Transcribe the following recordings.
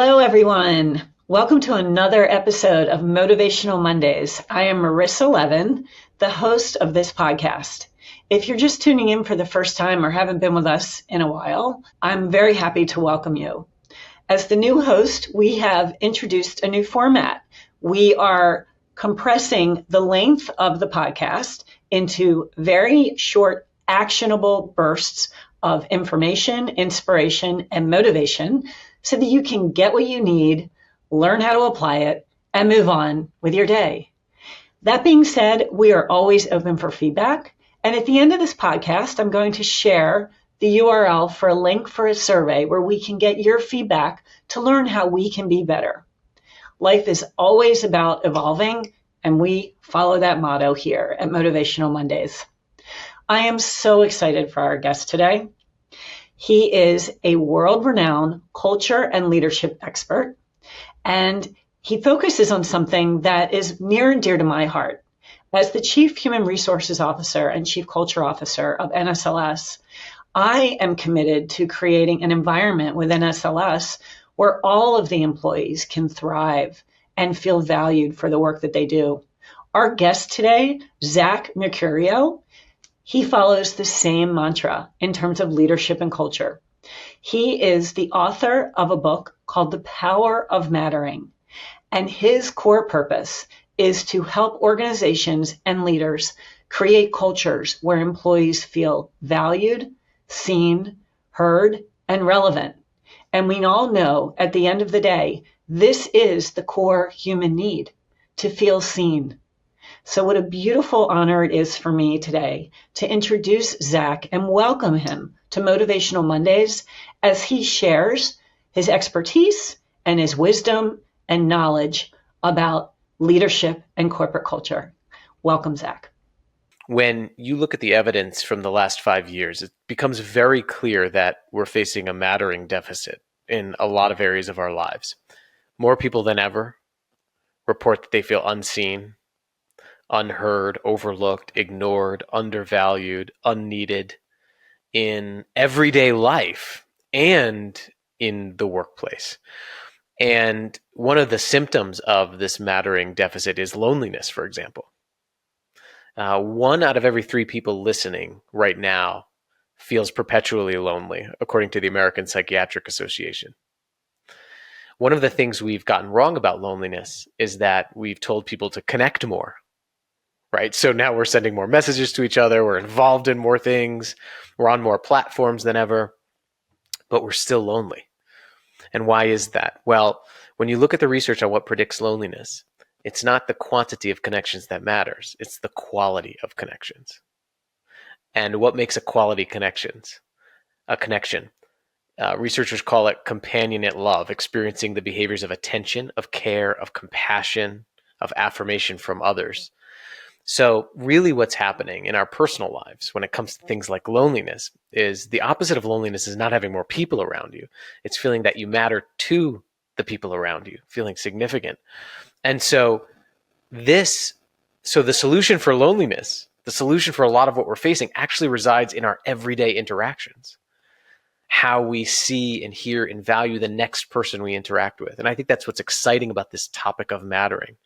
Hello, everyone. Welcome to another episode of Motivational Mondays. I am Marissa Levin, the host of this podcast. If you're just tuning in for the first time or haven't been with us in a while, I'm very happy to welcome you. As the new host, we have introduced a new format. We are compressing the length of the podcast into very short, actionable bursts of information, inspiration, and motivation so that you can get what you need, learn how to apply it, and move on with your day. That being said, we are always open for feedback. And at the end of this podcast, I'm going to share the URL for a link for a survey where we can get your feedback to learn how we can be better. Life is always about evolving, and we follow that motto here at Motivational Mondays. I am so excited for our guest today. He is a world-renowned culture and leadership expert, and he focuses on something that is near and dear to my heart. As the Chief Human Resources Officer and Chief Culture Officer of NSLS, I am committed to creating an environment with NSLS where all of the employees can thrive and feel valued for the work that they do. Our guest today, Zach Mercurio, he follows the same mantra in terms of leadership and culture. He is the author of a book called The Power of Mattering, and his core purpose is to help organizations and leaders create cultures where employees feel valued, seen, heard, and relevant. And we all know at the end of the day, this is the core human need, to feel seen. So what a beautiful honor it is for me today to introduce Zach and welcome him to Motivational Mondays as he shares his expertise and his wisdom and knowledge about leadership and corporate culture. Welcome, Zach. When you look at the evidence from the last 5 years, it becomes very clear that we're facing a mattering deficit in a lot of areas of our lives. More people than ever report that they feel unseen, unheard, overlooked, ignored, undervalued, unneeded in everyday life and in the workplace. And one of the symptoms of this mattering deficit is loneliness, for example. 1 out of every 3 people listening right now feels perpetually lonely, according to the American Psychiatric Association. One of the things we've gotten wrong about loneliness is that we've told people to connect more. Right? So now we're sending more messages to each other. We're involved in more things. We're on more platforms than ever, but we're still lonely. And why is that? Well, when you look at the research on what predicts loneliness, it's not the quantity of connections that matters. It's the quality of connections. And what makes a quality connection? Researchers call it companionate love, experiencing the behaviors of attention, of care, of compassion, of affirmation from others. So really what's happening in our personal lives when it comes to things like loneliness is the opposite of loneliness is not having more people around you. It's feeling that you matter to the people around you, feeling significant. And so the solution for loneliness, the solution for a lot of what we're facing actually resides in our everyday interactions, how we see and hear and value the next person we interact with. And I think that's what's exciting about this topic of mattering.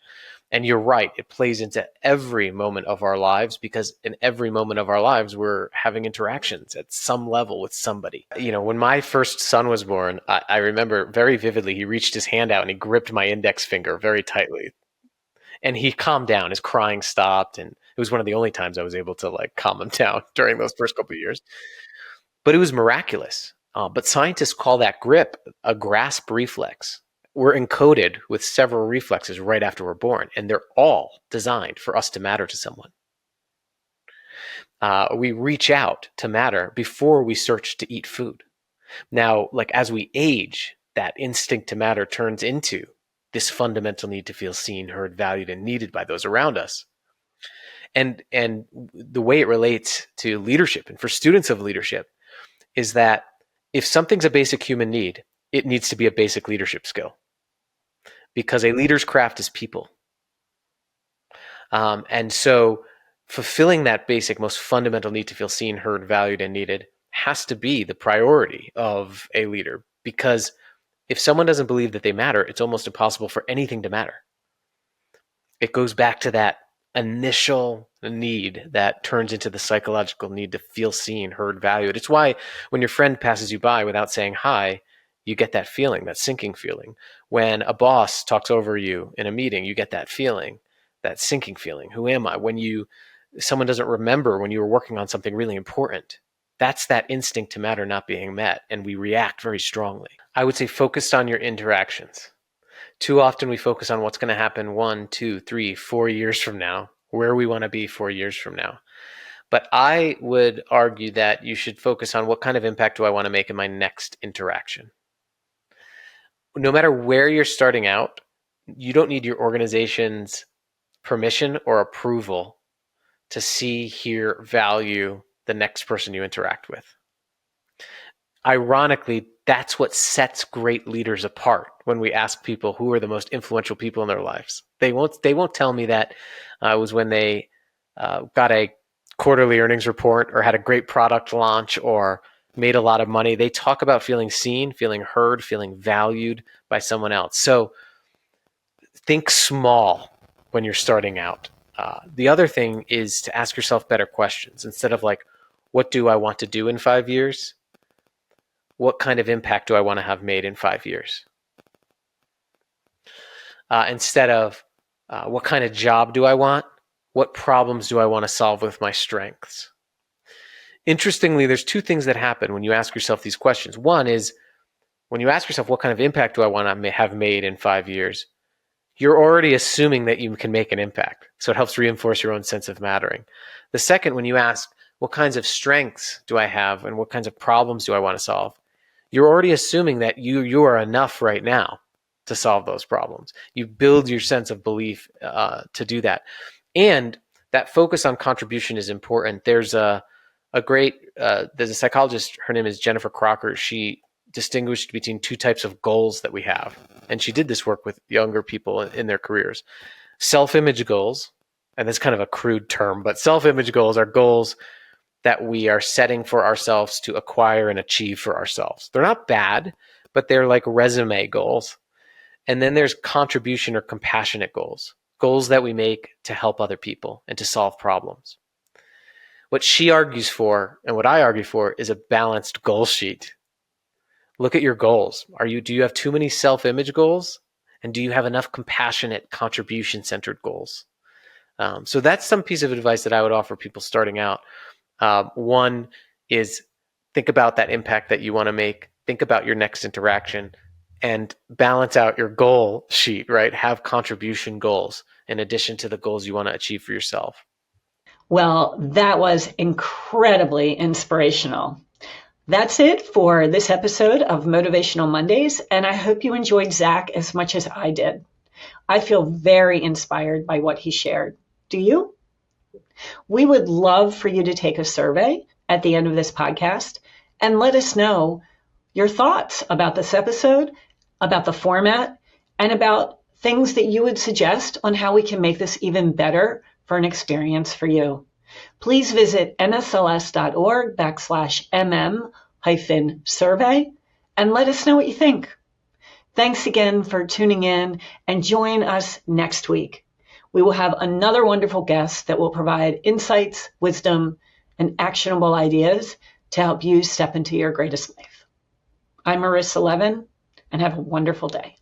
And you're right, it plays into every moment of our lives because in every moment of our lives, we're having interactions at some level with somebody. You know, when my first son was born, I remember very vividly, he reached his hand out and he gripped my index finger very tightly. And he calmed down, his crying stopped. And it was one of the only times I was able to calm him down during those first couple of years. But it was miraculous. But scientists call that grip a grasp reflex. We're encoded with several reflexes right after we're born, and they're all designed for us to matter to someone. We reach out to matter before we search to eat food. Now, as we age, that instinct to matter turns into this fundamental need to feel seen, heard, valued, and needed by those around us. And the way it relates to leadership and for students of leadership is that if something's a basic human need, it needs to be a basic leadership skill. Because a leader's craft is people. And so fulfilling that basic, most fundamental need to feel seen, heard, valued, and needed has to be the priority of a leader because If someone doesn't believe that they matter, it's almost impossible for anything to matter. It goes back to that initial need that turns into the psychological need to feel seen, heard, valued. It's why when your friend passes you by without saying hi, you get that feeling, that sinking feeling. When a boss talks over you in a meeting, you get that feeling, that sinking feeling. Who am I? When someone doesn't remember when you were working on something really important, that's that instinct to matter not being met, and we react very strongly. I would say focused on your interactions. Too often we focus on what's going to happen 1, 2, 3, 4 years from now, where we want to be 4 years from now. But I would argue that you should focus on what kind of impact do I want to make in my next interaction. No matter where you're starting out, you don't need your organization's permission or approval to see, hear, value the next person you interact with. Ironically, that's what sets great leaders apart when we ask people who are the most influential people in their lives. They won't tell me that it was when they got a quarterly earnings report or had a great product launch or made a lot of money. They talk about feeling seen, feeling heard, feeling valued by someone else. So think small when you're starting out. The other thing is to ask yourself better questions. Instead of like, what do I want to do in 5 years? What kind of impact do I want to have made in 5 years? Instead of what kind of job do I want? What problems do I want to solve with my strengths? Interestingly, there's two things that happen when you ask yourself these questions. One is when you ask yourself, what kind of impact do I want to have made in 5 years? You're already assuming that you can make an impact. So it helps reinforce your own sense of mattering. The second, when you ask, what kinds of strengths do I have and what kinds of problems do I want to solve? You're already assuming that you are enough right now to solve those problems. You build your sense of belief to do that. And that focus on contribution is important. There's a psychologist, her name is Jennifer Crocker. She distinguished between two types of goals that we have. And she did this work with younger people in their careers. Self-image goals, and that's kind of a crude term, but self-image goals are goals that we are setting for ourselves to acquire and achieve for ourselves. They're not bad, but they're like resume goals. And then there's contribution or compassionate goals, goals that we make to help other people and to solve problems. What she argues for and what I argue for is a balanced goal sheet. Look at your goals. Do you have too many self-image goals? And do you have enough compassionate, contribution-centered goals? So that's some piece of advice that I would offer people starting out. One is think about that impact that you want to make. Think about your next interaction and balance out your goal sheet, right? Have contribution goals in addition to the goals you want to achieve for yourself. Well, that was incredibly inspirational. That's it for this episode of Motivational Mondays, and I hope you enjoyed Zach as much as I did. I feel very inspired by what he shared. Do you? We would love for you to take a survey at the end of this podcast and let us know your thoughts about this episode, about the format, and about things that you would suggest on how we can make this even better for an experience for you. Please visit nsls.org/mm-survey and let us know what you think. Thanks again for tuning in and join us next week. We will have another wonderful guest that will provide insights, wisdom, and actionable ideas to help you step into your greatest life. I'm Marissa Levin, and have a wonderful day.